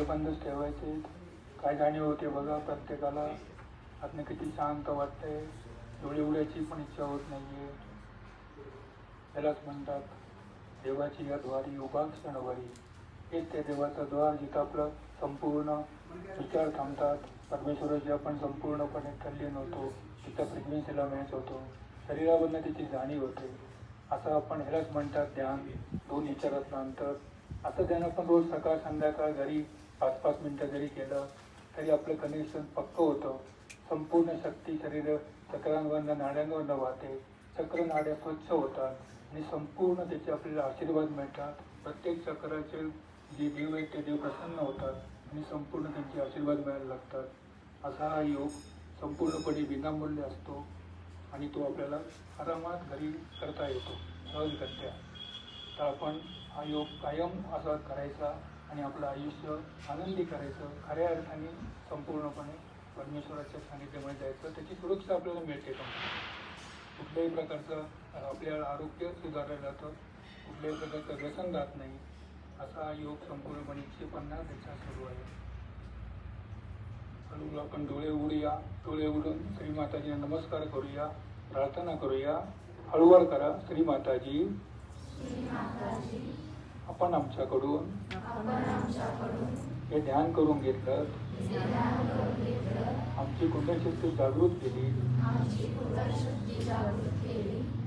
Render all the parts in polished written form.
बंदच ठेवायचे. काय जाणीव होते बघा प्रत्येकाला. आतनं किती शांत वाटतंय. डोळे उघडायची पण इच्छा होत नाहीये. त्यालाच म्हणतात देवाची या द्वारी उभा क्षणवारी. हेच त्या देवाचं द्वार जिथं आपलं संपूर्ण विचार थांबतात. परमेश्वराची आपण संपूर्णपणे तल्लीन होतो. तिथं फ्रिक्वेन्सीला मॅच होतो. शरीरावरनं त्याची जाणीव होते. असं आपण ह्यालाच म्हणतात ध्यान. दोन विचारातलं अंतर. असं ध्यान आपण रोज सकाळ संध्याकाळ घरी 5-5 मिनिटं जरी केलं तरी आपलं कनेक्शन पक्कं होतं. संपूर्ण शक्ती शरीर चक्रांवरनं नाड्यांवरनं वाहते. चक्र नाड्या स्वच्छ होतात आणि संपूर्ण त्याचे आपल्याला आशीर्वाद मिळतात. प्रत्येक चक्राचे जे देव आहेत ते देव प्रसन्न होतात आणि संपूर्ण त्यांचे आशीर्वाद मिळायला लागतात. असा हा योग संपूर्णपणे विनामूल्य असतो आणि तो आपल्याला आरामात घरी करता येतो सहजगत्या. तर आपण हा योग कायम असा करायचा आणि आपलं आयुष्य आनंदी करायचं. खऱ्या अर्थाने संपूर्णपणे परमेश्वराच्या सानिध्यामध्ये जायचं. त्याची सुरक्षा आपल्याला मिळते. कुठल्याही प्रकारचं आपल्याला आरोग्य सुधारलं जातं. कुठल्याही प्रकारचं व्यसन राहत नाही. असा योग संपूर्णपणे 150 दिवसात सुरू आहे. हळूहळू आपण डोळे उघडूया. डोळे उघडून श्री माताजींना नमस्कार करूया. प्रार्थना करूया. हळूहळू करा. श्री माताजी आपण आमच्याकडून हे ध्यान करून घेतलं. आमची कुंडशक्ती जागृत केली.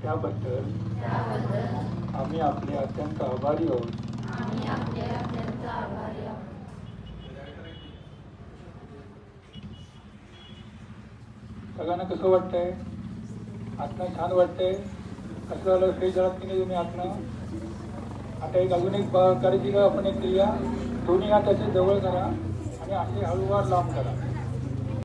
त्याबद्दल आम्ही आपले अत्यंत आभारी आहोत. सगळ्यांना कसं वाटतंय? आत्मा छान वाटतंय? कसं झालं? फ्रेश झालात की नाही तुम्ही आत्मा? आता एक अजून एक करायची का आपण एक क्रिया. दोन्ही हात असे जवळ करा आणि असे हळूवार लांब करा.